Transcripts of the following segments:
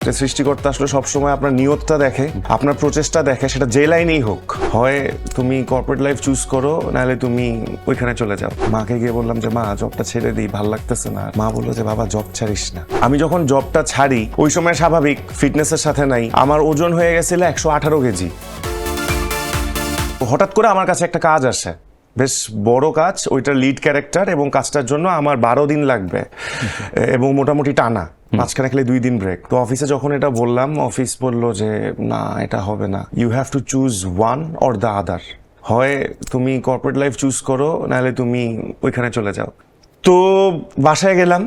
সৃষ্টিকর্তা আসলে সবসময় আপনার নিয়তটা দেখে, আপনার প্রচেষ্টা দেখে, সেটা যে লাইনেই হোক। হয় তুমি কর্পোরেট লাইফ চুজ করো, নাহলে তুমি ওইখানে চলে যাও। মাকে গিয়ে বললাম যে মা জবটা ছেড়ে দিই, ভাল লাগতেছে না। মা বললো যে বাবা জব ছাড়িস না। আমি যখন জবটা ছাড়ি ওই সময় স্বাভাবিক ফিটনেসের সাথে নাই, আমার ওজন হয়ে গেছিল 118 কেজি। হঠাৎ করে আমার কাছে একটা কাজ আসে, বেশ বড় কাজ, ওইটার লিড ক্যারেক্টার, এবং কাজটার জন্য আমার 12 দিন লাগবে এবং মোটামুটি টানা, মাঝখানে খালি 2 দিন ব্রেক। তো অফিসে যখন এটা বললাম, অফিস বললো যে না এটা হবে না, you have to choose one or the other. হয় তুমি কর্পোরেট লাইফ চুজ করো, নাহলে তুমি ওইখানে চলে যাও। তো বাসায় গেলাম,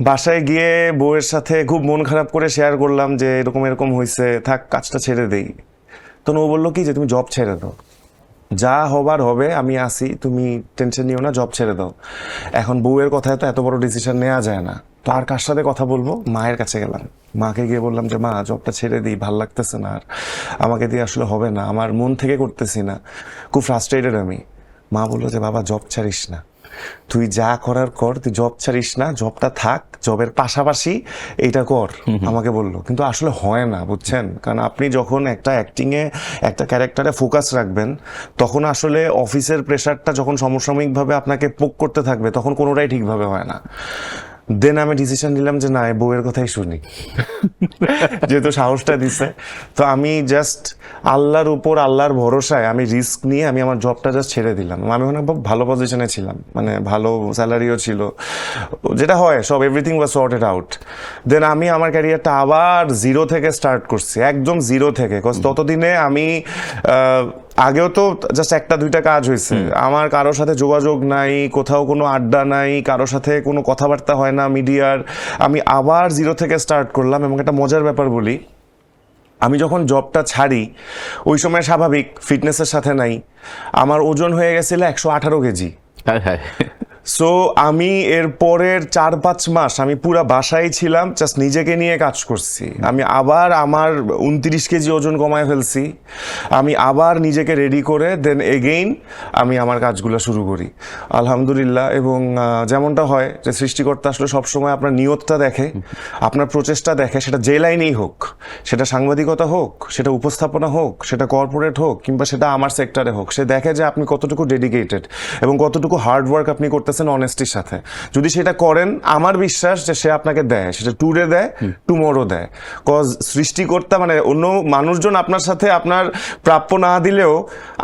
বাসায় গিয়ে বউয়ের সাথে খুব মন খারাপ করে শেয়ার করলাম যে এরকম এরকম হয়েছে, থাক কাজটা ছেড়ে দেই। তো ও বললো কি যে তুমি জব ছেড়ে দাও, যা হবার হবে, আমি আসি, তুমি টেনশন নিও না, জব ছেড়ে দাও। এখন বউয়ের কথায় তো এত বড় ডিসিশন নেওয়া যায় না। তো আর কার সাথে কথা বলবো, মায়ের কাছে গেলাম। মাকে গিয়ে বললাম যে মা জবটা ছেড়ে দিই, ভাল লাগতেছে না, আর আমাকে দিয়ে আসলে হবে না, আমার মন থেকে করতেছি না, খুব ফ্রাস্ট্রেটেড আমি। মা বললো যে বাবা জব ছাড়িস না, তুই যা করার কর, তুই জব ছাড়িস না, জবটা থাক, জবের পাশাপাশি এইটা কর, আমাকে বললো। কিন্তু আসলে হয় না, বুঝছেন, কারণ আপনি যখন একটা অ্যাক্টিংয়ে একটা ক্যারেক্টারে ফোকাস রাখবেন, তখন আসলে অফিসের প্রেশারটা যখন সমসাময়িকভাবে আপনাকে পোক করতে থাকবে, তখন কোনোটাই ঠিকভাবে হয় না। দেন আমি ডিসিশন নিলাম যে না, বউয়ের কথাই শুনি, যেহেতু সাহসটা দিছে। তো আমি জাস্ট আল্লাহর উপর, আল্লাহর ভরসায় আমি রিস্ক নিয়ে আমি আমার জবটা জাস্ট ছেড়ে দিলাম। আমি অনেক ভালো পজিশনে ছিলাম, মানে ভালো স্যালারিও ছিল, যেটা হয় সব, এভরিথিং ওয়াজ সর্টেড আউট। দেন আমি আমার ক্যারিয়ারটা আবার জিরো থেকে স্টার্ট করছি, একদম জিরো থেকে। কজ ততদিনে আমি আগেও তো জাস্ট 1-2টা কাজ হয়েছে, আমার কারোর সাথে যোগাযোগ নাই, কোথাও কোনো আড্ডা নাই, কারোর সাথে কোনো কথাবার্তা হয় না মিডিয়ার। আমি আবার জিরো থেকে স্টার্ট করলাম। এবং একটা মজার ব্যাপার বলি, আমি যখন জবটা ছাড়ি ওই সময় স্বাভাবিক ফিটনেসের সাথে নাই, আমার ওজন হয়ে গেছিল 118 কেজি। সো আমি এর পরের 4-5 মাস আমি পুরা বাসায় ছিলাম, জাস্ট নিজেকে নিয়ে কাজ করছি। আমি আবার আমার 29 কেজি ওজন কমায় ফেলছি, আমি আবার নিজেকে রেডি করে দেন এগেইন আমি আমার কাজগুলো শুরু করি, আলহামদুলিল্লাহ। এবং যেমনটা হয় যে সৃষ্টিকর্তা আসলে সবসময় আপনার নিয়তটা দেখে, আপনার প্রচেষ্টা দেখে, সেটা যে লাইনেই হোক, সেটা সাংবাদিকতা হোক, সেটা উপস্থাপনা হোক, সেটা কর্পোরেট হোক, কিংবা সেটা আমার সেক্টরে হোক, সে দেখে যে আপনি কতটুকু ডেডিকেটেড এবং কতটুকু হার্ড ওয়ার্ক আপনি করতেছেন অনেস্টির সাথে। যদি সেটা করেন, আমার বিশ্বাস যে সে আপনাকে দেয়, সেটা টুডে দেয়, টুমোরো দেয়। কজ সৃষ্টিকর্তা, মানে অন্য মানুষজন আপনার সাথে আপনার প্রাপ্য না দিলেও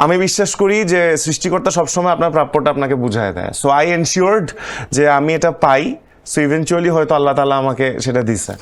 আমি বিশ্বাস করি যে সৃষ্টিকর্তা সবসময় আপনার প্রাপ্যটা আপনাকে বুঝায় দেয়। সো আই এনশিওরড যে আমি এটা পাই, সো ইভেনচুয়ালি হয়তো আল্লাহ তাআলা আমাকে সেটা দিছে।